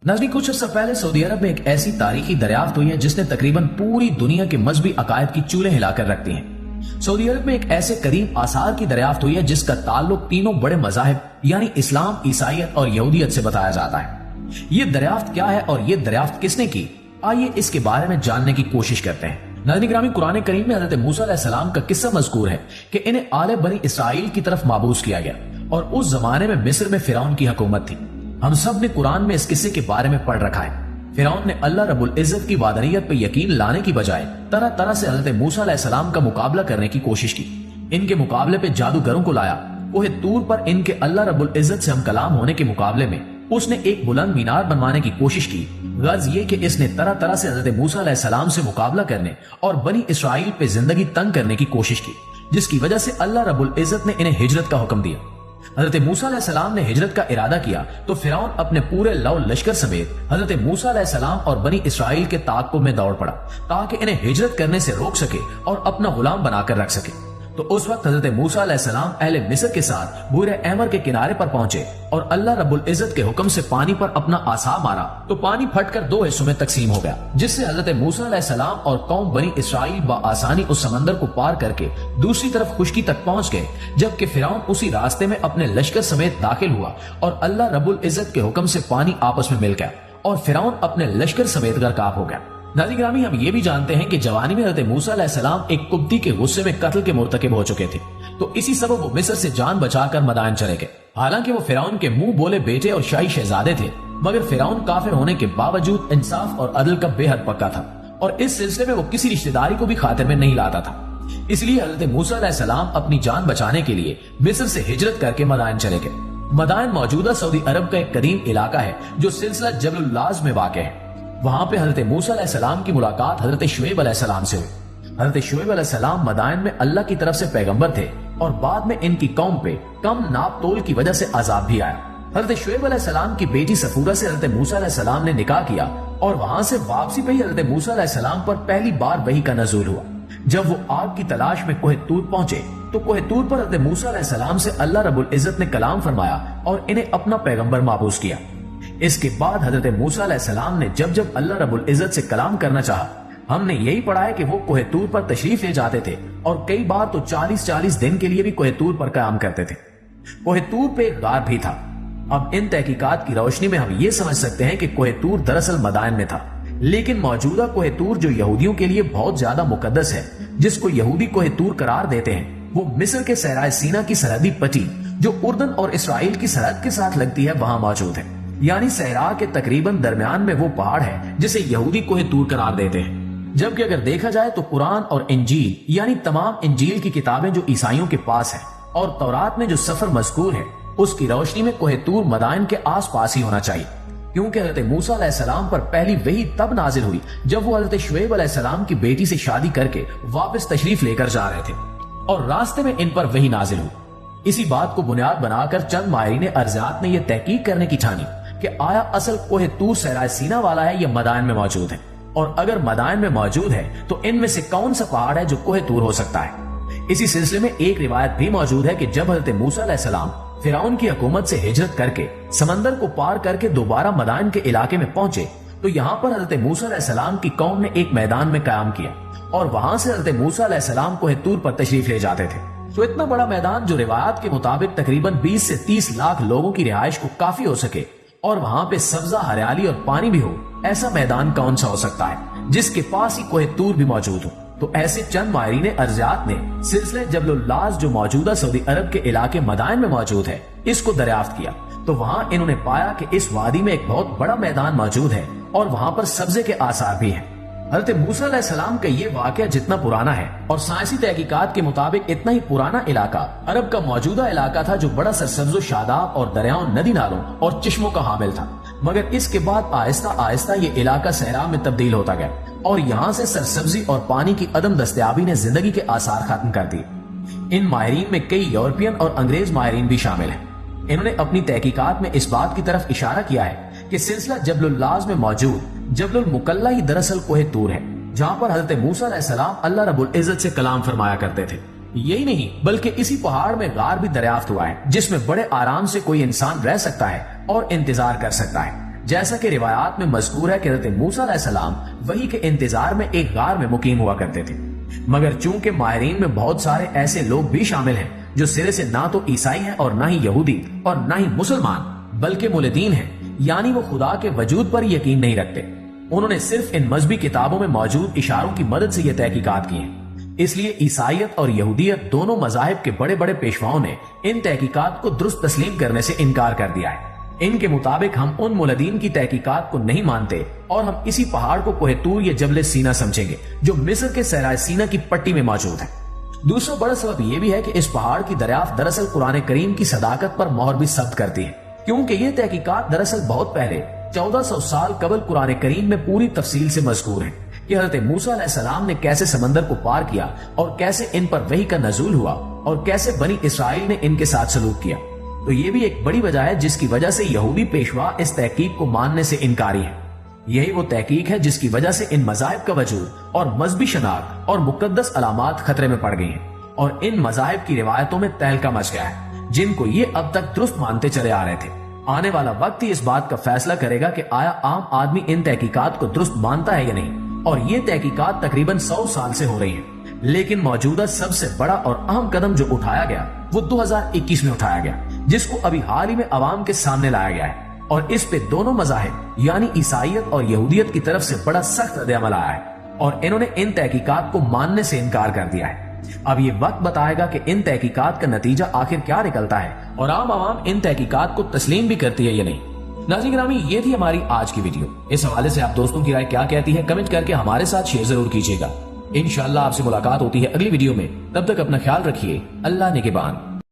नाज़रीन, कुछ अर्सा पहले सऊदी अरब में एक ऐसी तारीखी दरियाफ्त हुई है जिसने तकरीबन पूरी दुनिया के मजहबी अकायद की चूल्हे हिलाकर रख दी हैं। सऊदी अरब में एक ऐसे करीम आसार की दरियाफ्त हुई है जिसका ताल्लुक तीनों बड़े मज़ाहिब यानी इस्लाम, ईसाईयत और यहूदियत से बताया जाता है। ये दरियाफ्त क्या है और ये दरियाफ्त किसने की, आइए इसके बारे में जानने की कोशिश करते हैं। नाज़रीन गिरामी, कुरान करीम में हज़रत मूसा अलैहिस्सलाम का किस्सा मज़कूर है कि इन्हें आले बनी इसराइल की तरफ माबूस किया गया और उस जमाने में मिस्र में फिरौन की हुकूमत थी। हम सब ने कुरान में इस किस्से के बारे में पढ़ रखा है। फिरौन ने अल्लाह रब्बुल इज्जत की वादनियत पे यकीन लाने की बजाय तरह तरह से हज़रत मूसा अलैहिस्सलाम का मुकाबला करने की कोशिश की। इनके मुकाबले पे जादूगरों को लाया। कोहे तूर पर इनके अल्लाह रब्बुल इज्जत से हम कलाम होने के मुकाबले में उसने एक बुलंद मीनार बनवाने की कोशिश की। गर्ज ये कि इसने तरह तरह से हज़रत मूसा अलैहिस्सलाम से मुकाबला करने और बनी इसराइल पे जिंदगी तंग करने की कोशिश की, जिसकी वजह से अल्लाह रब्बुल इज्जत ने इन्हें हिजरत का हुक्म दिया। हजरत मूसा अलैहिस्सलाम ने हिजरत का इरादा किया तो फिरौन अपने पूरे लौ लश्कर समेत हजरत मूसा अलैहिस्सलाम और बनी इसराइल के ताक़ुब में दौड़ पड़ा ताकि इन्हें हिजरत करने से रोक सके और अपना गुलाम बनाकर रख सके। तो उस वक्त हजरत मूसा अलैहिस्सलाम अहले मिस्र के साथ बूरे अहमर के किनारे पर पहुंचे और अल्लाह रब्बुल इज्जत के हुक्म से पानी पर अपना आसा मारा तो पानी फटकर दो हिस्सों में तकसीम हो गया, जिससे हजरत मूसा अलैहिस्सलाम और कौम बनी इसराइल बआसानी उस समंदर को पार करके दूसरी तरफ खुश्की तक पहुंच गए, जबकि फिरौन उसी रास्ते में अपने लश्कर समेत दाखिल हुआ और अल्लाह रब्बुल इज्जत के हुक्म से पानी आपस में मिल गया और फिरौन अपने लश्कर समेत गर्काब हो गया। नाज़रीन गिरामी, हम ये भी जानते हैं कि जवानी में हज़रत मूसा अलैहिस्सलाम एक कुब्ती के गुस्से में कत्ल के मुर्तकिब हो चुके थे, तो इसी सबब वो मिस्र से जान बचाकर मदायन चले गए। हालांकि वो फिरौन के मुंह बोले बेटे और शाही शहजादे थे, मगर फिरौन काफिर होने के बावजूद इंसाफ और अदल का बेहद पक्का था और इस सिलसिले में वो किसी रिश्तेदारी को भी खातिर में नहीं लाता था। इसलिए हज़रत मूसा अलैहिस्सलाम अपनी जान बचाने के लिए मिस्र से हिजरत करके मदायन चले गए। मदायन मौजूदा सऊदी अरब का एक करीम इलाका है जो सिलसिला जबल लाज में वाक़ है। वहां पे हजरत मूसा अलैहिस्सलाम की मुलाकात हजरत शुएब अलैहिस्सलाम से हुई। हजरत शुएब अलैहिस्सलाम मदायन में अल्लाह की तरफ से पैगंबर थे और बाद में इनकी कौम पे कम नाप तोल की वजह से अजाब भी आया। हजरत शुएब अलैहिस्सलाम की बेटी सफूरा से हजरत मूसा अलैहिस्सलाम ने निकाह किया और वहां से वापसी पे ही हजरत मूसा अलैहिस्सलाम पर पहली बार वही का नज़ूल हुआ। जब वो आग की तलाश में कोहे तूर पहुंचे तो कोहे तूर पर हजरत मूसा अलैहिस्सलाम से अल्लाह रब्बुल इज्जत ने कलाम फरमाया और इन्हें अपना पैगंबर माबूस किया। इसके बाद हजरत मूसा अलैहिस्सलाम ने जब जब अल्लाह रब्बुल इज्जत से कलाम करना चाहा, हमने यही पढ़ा है कि वो कोहे तूर पर तशरीफ ले जाते थे और कई बार तो 40-40 दिन के लिए भी कोहे तूर पर कयाम करते थे। कोहे तूर पे एक गार भी था। अब इन तहकीकात की रोशनी में हम ये समझ सकते हैं कि कोहे तूर दरअसल मदायन में था, लेकिन मौजूदा कोहे तूर जो यहूदियों के लिए बहुत ज्यादा मुकद्दस है, जिसको यहूदी कोहे तूर करार देते हैं, वो मिस्र के सहराए सीना की सरहदी पट्टी जो उर्दन और इसराइल की सरहद के साथ लगती है वहां मौजूद है। यानी सहरा के तकरीबन दरमियान में वो पहाड़ है जिसे यहूदी कोहे तूर करार देते हैं। जबकि अगर देखा जाए तो कुरान और इंजील यानी तमाम इंजील की किताबें जो ईसाइयों के पास है और तौरात में जो सफर मजकूर है, उसकी रोशनी में कोहे तूर मदायन के आस पास ही होना चाहिए, क्योंकि हजरत मूसा अलैहिस्सलाम पर पहली वही तब नाजिल हुई जब वो हजरत शुएब अलैहिस्सलाम की बेटी से शादी करके वापस तशरीफ लेकर जा रहे थे और रास्ते में इन पर वही नाजिल हुई। इसी बात को बुनियाद बनाकर चंद माहिरीन अर्जियात ने यह तहकीक करने की ठानी कि आया असल कोहे तूर सहराए सीना वाला है या मदायन में मौजूद है, और अगर मदायन में मौजूद है तो इनमें से कौन सा पहाड़ है जो कोहे तूर हो सकता है। इसी सिलसिले में एक रिवायत भी मौजूद है कि जब हजरत मूसा अलैहिस्सलाम फिरौन की हुकूमत से हिजरत करके समंदर को पार करके दोबारा मदायन के इलाके में पहुंचे तो यहाँ पर हजरत मूसा अलैहिस्सलाम की कौम ने एक मैदान में कयाम किया और वहां से हजरत मूसा अलैहिस्सलाम कोहे तूर पर तशरीफ ले जाते थे। तो इतना बड़ा मैदान जो रिवायत के मुताबिक तकरीबन 20 से 30 लाख लोगों की रिहाइश को काफी हो सके और वहां पे सब्जा, हरियाली और पानी भी हो, ऐसा मैदान कौन सा हो सकता है जिसके पास ही कोहे तूर भी मौजूद हो। तो ऐसे चंद माहिरीन अर्जियात ने सिलसिले जबल लाज जो मौजूदा सऊदी अरब के इलाके मदायन में मौजूद है, इसको दरियाफ्त किया तो वहां इन्होंने पाया कि इस वादी में एक बहुत बड़ा मैदान मौजूद है और वहां पर सब्जे के आसार भी हैं। हज़रत मूसा अलैहिस्सलाम का ये वाक़या जितना पुराना है और साइंसी तहकीकात के मुताबिक इतना ही पुराना इलाका अरब का मौजूदा इलाका था जो बड़ा सरसब्ज़ो शादाब और दरियाओं, नदी नालों और चश्मों का हामिल था, मगर इसके बाद आहिस्ता आहिस्ता ये इलाका सहरा में तब्दील होता गया और यहाँ से सरसब्जी और पानी की अदम दस्तयाबी ने जिंदगी के आसार खत्म कर दिए। इन माहिरीन में कई यूरोपियन और अंग्रेज माहिरीन भी शामिल हैं। इन्होंने अपनी तहकीकात में इस बात की तरफ इशारा किया है कि सिलसिला जबल लाज में मौजूद जबल मुकल्ला ही दरअसल कोहे तूर है, जहाँ पर हजरत मूसा अलैहिस्सलाम अल्लाह रब्बुल इज्जत से कलाम फरमाया करते थे। यही नहीं बल्कि इसी पहाड़ में गार भी दरियाफ्त हुआ है जिसमें बड़े आराम से कोई इंसान रह सकता है और इंतजार कर सकता है। جیسا کہ روایات میں مذکور ہے کہ حضرت موسیٰ علیہ السلام وحی کے انتظار میں ایک غار میں مقیم ہوا کرتے تھے، مگر چونکہ ماہرین میں بہت سارے ایسے لوگ بھی شامل ہیں جو سرے سے نہ تو عیسائی ہیں اور نہ ہی یہودی اور نہ ہی مسلمان بلکہ ملحدین ہیں، یعنی وہ خدا کے وجود پر یقین نہیں رکھتے۔ انہوں نے صرف ان مذہبی کتابوں میں موجود اشاروں کی مدد سے یہ تحقیقات کی ہیں۔ اس لیے عیسائیت اور یہودیت دونوں مذاہب کے بڑے بڑے پیشواؤں نے ان تحقیقات کو درست تسلیم کرنے سے انکار کر دیا ہے۔ ان کے مطابق ہم ان ملحدین کی تحقیقات کو نہیں مانتے اور ہم اسی پہاڑ کو کوہ طور یا جبل سینا سمجھیں گے جو مصر کے صحرائے سینا کی پٹی میں موجود ہے۔ دوسرا بڑا سبب یہ بھی ہے کہ اس پہاڑ کی دریافت دراصل قرآن کریم کی صداقت پر مہر بھی ثبت کرتی ہے، کیونکہ یہ تحقیقات دراصل بہت پہلے 1400 سال قبل قرآن کریم میں پوری تفصیل سے مذکور ہیں کہ حضرت موسیٰ علیہ السلام نے کیسے سمندر کو پار کیا اور کیسے ان پر وحی کا نزول ہوا اور کیسے بنی اسرائیل نے ان کے ساتھ سلوک کیا۔ تو یہ بھی ایک بڑی وجہ ہے جس کی وجہ سے یہودی پیشوا اس تحقیق کو ماننے سے انکاری ہے۔ یہی وہ تحقیق ہے جس کی وجہ سے ان مذاہب کا وجود اور مذہبی شناخت اور مقدس علامات خطرے میں پڑ گئی ہیں اور ان مذاہب کی روایتوں میں تہلکہ مچ گیا ہے جن کو یہ اب تک درست مانتے چلے آ رہے تھے۔ آنے والا وقت ہی اس بات کا فیصلہ کرے گا کہ آیا عام آدمی ان تحقیقات کو درست مانتا ہے یا نہیں، اور یہ تحقیقات تقریباً 100 سال سے ہو رہی ہیں، لیکن موجودہ سب سے بڑا اور اہم قدم جو اٹھایا گیا وہ 2021 میں اٹھایا گیا، جس کو ابھی حال ہی میں عوام کے سامنے لایا گیا ہے، اور اس پہ دونوں مذاہب یعنی عیسائیت اور یہودیت کی طرف سے بڑا سخت رد عمل آیا ہے اور انہوں نے ان تحقیقات کو ماننے سے انکار کر دیا ہے۔ اب یہ وقت بتائے گا کہ ان تحقیقات کا نتیجہ آخر کیا نکلتا ہے اور عام عوام ان تحقیقات کو تسلیم بھی کرتی ہے یا نہیں۔ ناظرین گرامی، یہ تھی ہماری آج کی ویڈیو۔ اس حوالے سے آپ دوستوں کی رائے کیا کہتی ہے کمنٹ کر کے ہمارے ساتھ شیئر ضرور کیجیے گا۔ انشاءاللہ آپ سے ملاقات ہوتی ہے اگلی ویڈیو میں، تب تک اپنا خیال رکھیے۔ اللہ نگہبان۔